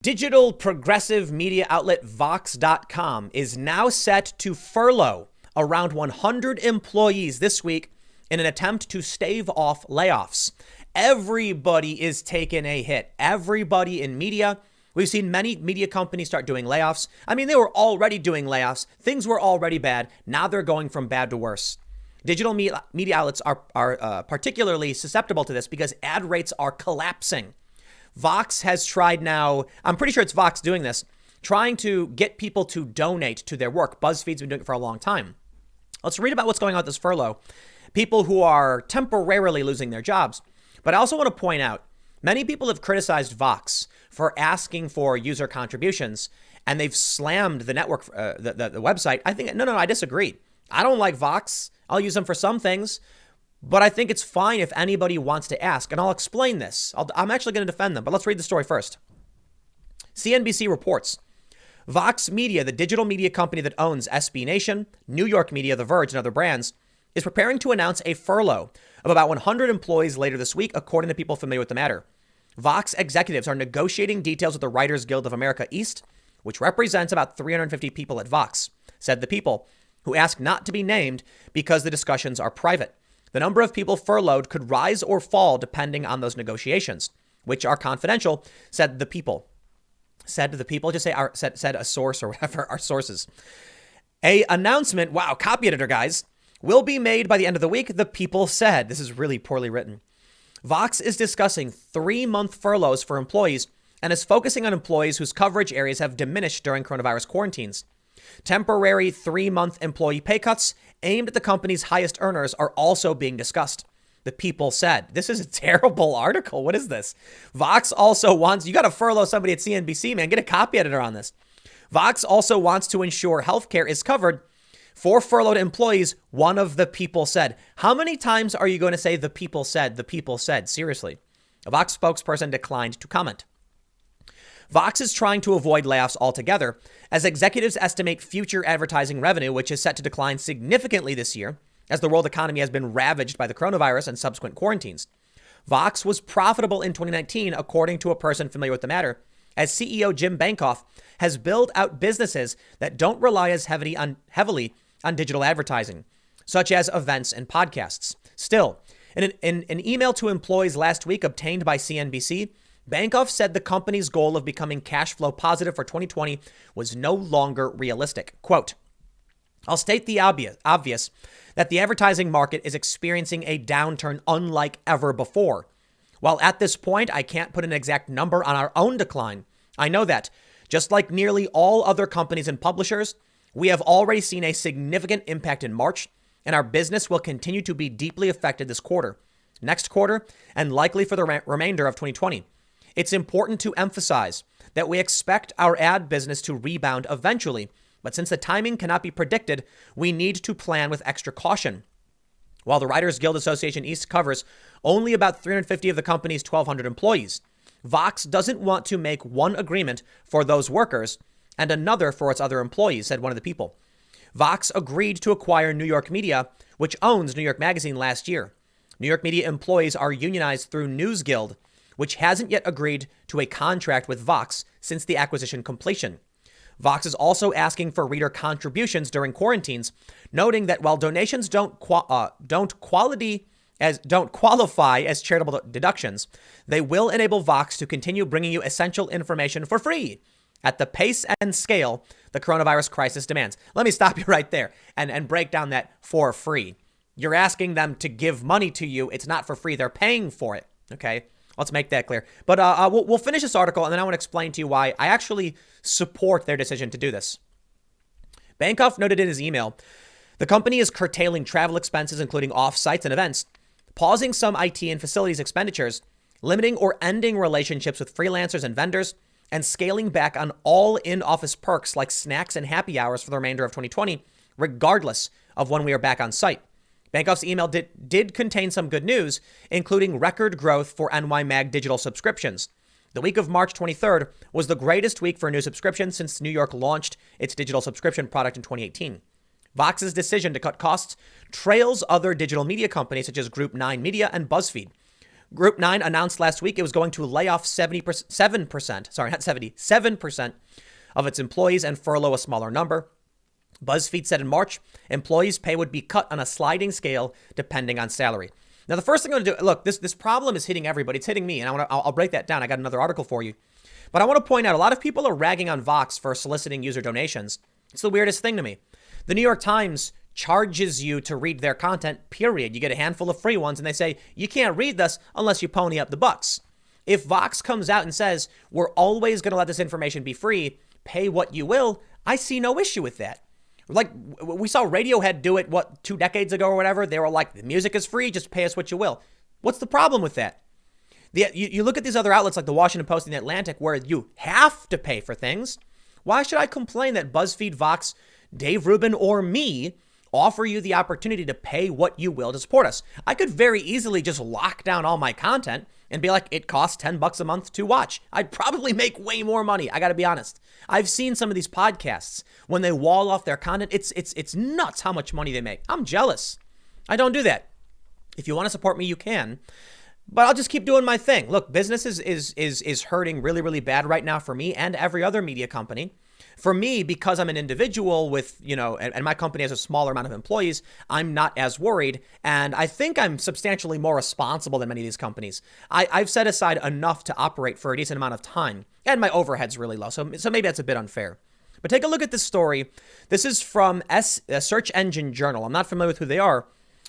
Digital progressive media outlet Vox.com is now set to furlough around 100 employees this week in an attempt to stave off layoffs. Everybody is taking a hit. Everybody in media. We've seen many media companies start doing layoffs. I mean, they were already doing layoffs. Things were already bad. Now they're going from bad to worse. Digital media outlets are particularly susceptible to this because ad rates are collapsing. Vox has tried now, I'm pretty sure it's Vox doing this, trying to get people to donate to their work. BuzzFeed's been doing it for a long time. Let's read about what's going on with this furlough. People who are temporarily losing their jobs. But I also want to point out, many people have criticized Vox for asking for user contributions, and they've slammed the network, the website. I disagree. I don't like Vox. I'll use them for some things. But I think it's fine if anybody wants to ask, and I'll explain this. I'm actually going to defend them, but let's read the story first. CNBC reports, Vox Media, the digital media company that owns SB Nation, New York Media, The Verge, and other brands, is preparing to announce a furlough of about 100 employees later this week, according to people familiar with the matter. Vox executives are negotiating details with the Writers Guild of America East, which represents about 350 people at Vox, said the people, who asked not to be named because the discussions are private. The number of people furloughed could rise or fall depending on those negotiations, which are confidential, said the people. Said the people, just say said a source or whatever, our sources. A announcement, wow, copy editor guys, will be made by the end of the week, the people said. This is really poorly written. Vox is discussing 3-month furloughs for employees and is focusing on employees whose coverage areas have diminished during coronavirus quarantines. Temporary 3-month employee pay cuts aimed at the company's highest earners are also being discussed. The people said, this is a terrible article. What is this? Vox also wants, you got to furlough somebody at CNBC, man. Get a copy editor on this. Vox also wants to ensure healthcare is covered for furloughed employees. One of the people said. How many times are you going to say the people said? The people said. Seriously. A Vox spokesperson declined to comment. Vox is trying to avoid layoffs altogether as executives estimate future advertising revenue, which is set to decline significantly this year as the world economy has been ravaged by the coronavirus and subsequent quarantines. Vox was profitable in 2019, according to a person familiar with the matter, as CEO Jim Bankoff has built out businesses that don't rely as heavily on digital advertising, such as events and podcasts. Still, in an email to employees last week obtained by CNBC, Bankoff said the company's goal of becoming cash flow positive for 2020 was no longer realistic. Quote, I'll state the obvious that the advertising market is experiencing a downturn unlike ever before. While at this point, I can't put an exact number on our own decline. I know that, just like nearly all other companies and publishers, we have already seen a significant impact in March, and our business will continue to be deeply affected this quarter, next quarter, and likely for the remainder of 2020. It's important to emphasize that we expect our ad business to rebound eventually, but since the timing cannot be predicted, we need to plan with extra caution. While the Writers Guild Association East covers only about 350 of the company's 1,200 employees, Vox doesn't want to make one agreement for those workers and another for its other employees, said one of the people. Vox agreed to acquire New York Media, which owns New York Magazine, last year. New York Media employees are unionized through News Guild, which hasn't yet agreed to a contract with Vox since the acquisition completion. Vox is also asking for reader contributions during quarantines, noting that while donations don't qualify as charitable deductions, they will enable Vox to continue bringing you essential information for free at the pace and scale the coronavirus crisis demands. Let me stop you right there and break down that for free. You're asking them to give money to you. It's not for free. They're paying for it. Okay. Let's make that clear. But we'll finish this article, and then I want to explain to you why I actually support their decision to do this. Bankoff noted in his email, the company is curtailing travel expenses, including off-sites and events, pausing some IT and facilities expenditures, limiting or ending relationships with freelancers and vendors, and scaling back on all in-office perks like snacks and happy hours for the remainder of 2020, regardless of when we are back on site. Bankoff's email did contain some good news, including record growth for NY Mag digital subscriptions. The week of March 23rd was the greatest week for new subscriptions since New York launched its digital subscription product in 2018. Vox's decision to cut costs trails other digital media companies such as Group 9 Media and BuzzFeed, Group 9 announced last week it was going to lay off 7% of its employees and furlough a smaller number. BuzzFeed said in March, employees' pay would be cut on a sliding scale depending on salary. Now, the first thing I'm going to do, look, this problem is hitting everybody. It's hitting me, and I'll break that down. I got another article for you. But I want to point out, a lot of people are ragging on Vox for soliciting user donations. It's the weirdest thing to me. The New York Times charges you to read their content, period. You get a handful of free ones, and they say, you can't read this unless you pony up the bucks. If Vox comes out and says, we're always going to let this information be free, pay what you will, I see no issue with that. Like, we saw Radiohead do it, 2 decades ago or whatever? They were like, the music is free, just pay us what you will. What's the problem with that? You look at these other outlets like the Washington Post and the Atlantic where you have to pay for things. Why should I complain that BuzzFeed, Vox, Dave Rubin, or me offer you the opportunity to pay what you will to support us? I could very easily just lock down all my content and be like, it costs $10 a month to watch. I'd probably make way more money. I got to be honest. I've seen some of these podcasts when they wall off their content. It's nuts how much money they make. I'm jealous. I don't do that. If you want to support me, you can. But I'll just keep doing my thing. Look, business is hurting really, really bad right now for me and every other media company. For me, because I'm an individual with, and my company has a smaller amount of employees, I'm not as worried. And I think I'm substantially more responsible than many of these companies. I've set aside enough to operate for a decent amount of time. And my overhead's really low. So maybe that's a bit unfair. But take a look at this story. This is from Search Engine Journal. I'm not familiar with who they are,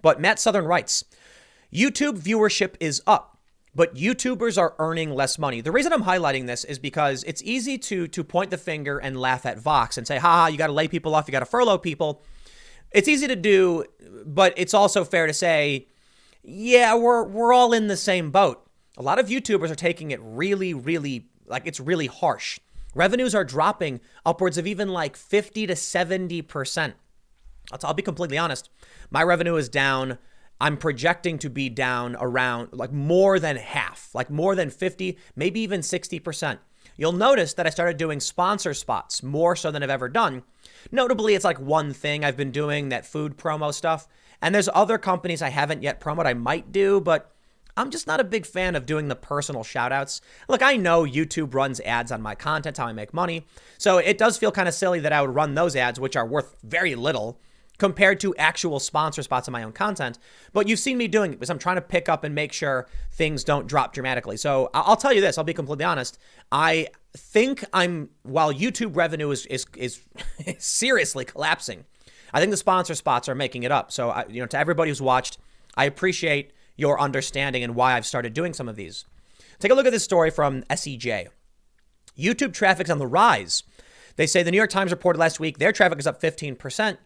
but Matt Southern writes, YouTube viewership is up, but YouTubers are earning less money. The reason I'm highlighting this is because it's easy to point the finger and laugh at Vox and say, you got to lay people off, you got to furlough people. It's easy to do, but it's also fair to say, yeah, we're all in the same boat. A lot of YouTubers are taking it really, really, it's really harsh. Revenues are dropping upwards of even 50 to 70%. I'll be completely honest. My revenue is down. I'm projecting to be down around more than half, more than 50, maybe even 60%. You'll notice that I started doing sponsor spots more so than I've ever done. Notably, it's one thing I've been doing, that food promo stuff. And there's other companies I haven't yet promoted I might do, but I'm just not a big fan of doing the personal shout outs. Look, I know YouTube runs ads on my content, how I make money. So it does feel kind of silly that I would run those ads, which are worth very little compared to actual sponsor spots in my own content. But you've seen me doing it because I'm trying to pick up and make sure things don't drop dramatically. So I'll tell you this, I'll be completely honest. I think while YouTube revenue is seriously collapsing, I think the sponsor spots are making it up. So, to everybody who's watched, I appreciate your understanding and why I've started doing some of these. Take a look at this story from SEJ. YouTube traffic's on the rise. They say the New York Times reported last week their traffic is up 15%.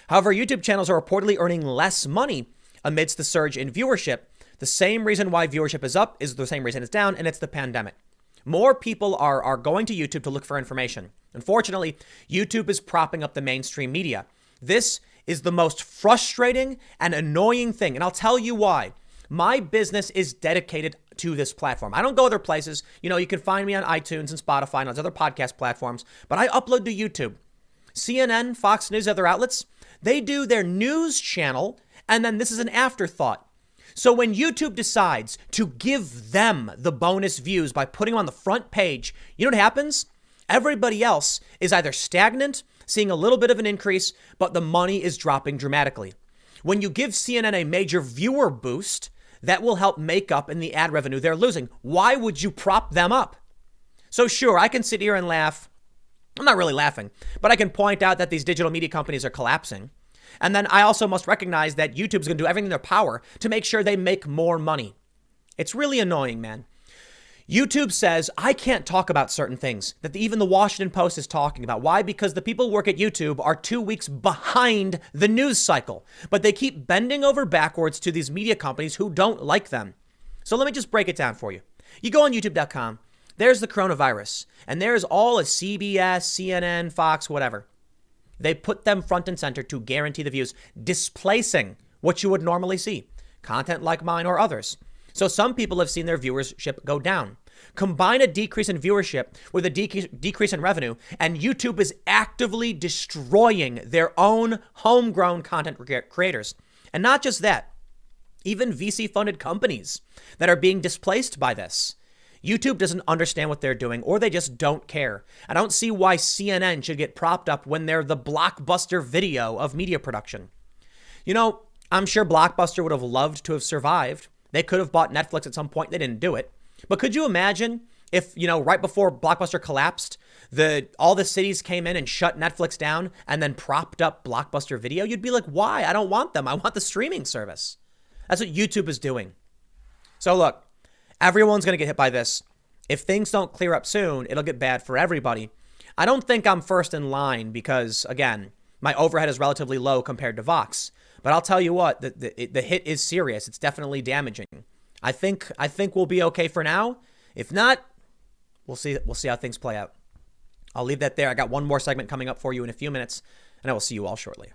However, YouTube channels are reportedly earning less money amidst the surge in viewership. The same reason why viewership is up is the same reason it's down, and it's the pandemic. More people are going to YouTube to look for information. Unfortunately, YouTube is propping up the mainstream media. This is the most frustrating and annoying thing, and I'll tell you why. My business is dedicated to this platform. I don't go other places. You can find me on iTunes and Spotify and those other podcast platforms, but I upload to YouTube. CNN, Fox News, other outlets, they do their news channel, and then this is an afterthought. So when YouTube decides to give them the bonus views by putting them on the front page, you know what happens? Everybody else is either stagnant, seeing a little bit of an increase, but the money is dropping dramatically. When you give CNN a major viewer boost, that will help make up in the ad revenue they're losing. Why would you prop them up? So sure, I can sit here and laugh. I'm not really laughing, but I can point out that these digital media companies are collapsing. And then I also must recognize that YouTube's going to do everything in their power to make sure they make more money. It's really annoying, man. YouTube says I can't talk about certain things that even the Washington Post is talking about. Why? Because the people who work at YouTube are 2 weeks behind the news cycle, but they keep bending over backwards to these media companies who don't like them. So let me just break it down for you. You go on youtube.com. There's the coronavirus, and there's all of CBS, CNN, Fox, whatever. They put them front and center to guarantee the views, displacing what you would normally see, content like mine or others. So some people have seen their viewership go down. Combine a decrease in viewership with a decrease in revenue, and YouTube is actively destroying their own homegrown content creators. And not just that. even VC-funded companies that are being displaced by this. YouTube doesn't understand what they're doing, or they just don't care. I don't see why CNN should get propped up when they're the Blockbuster Video of media production. You know, I'm sure Blockbuster would have loved to have survived. They could have bought Netflix at some point. They didn't do it. But could you imagine if, right before Blockbuster collapsed, all the cities came in and shut Netflix down and then propped up Blockbuster Video? You'd be like, why? I don't want them. I want the streaming service. That's what YouTube is doing. So look, everyone's going to get hit by this. If things don't clear up soon, it'll get bad for everybody. I don't think I'm first in line because, again, my overhead is relatively low compared to Vox. But I'll tell you what, the hit is serious. It's definitely damaging. I think we'll be okay for now. If not, we'll see how things play out. I'll leave that there. I got one more segment coming up for you in a few minutes, and I will see you all shortly.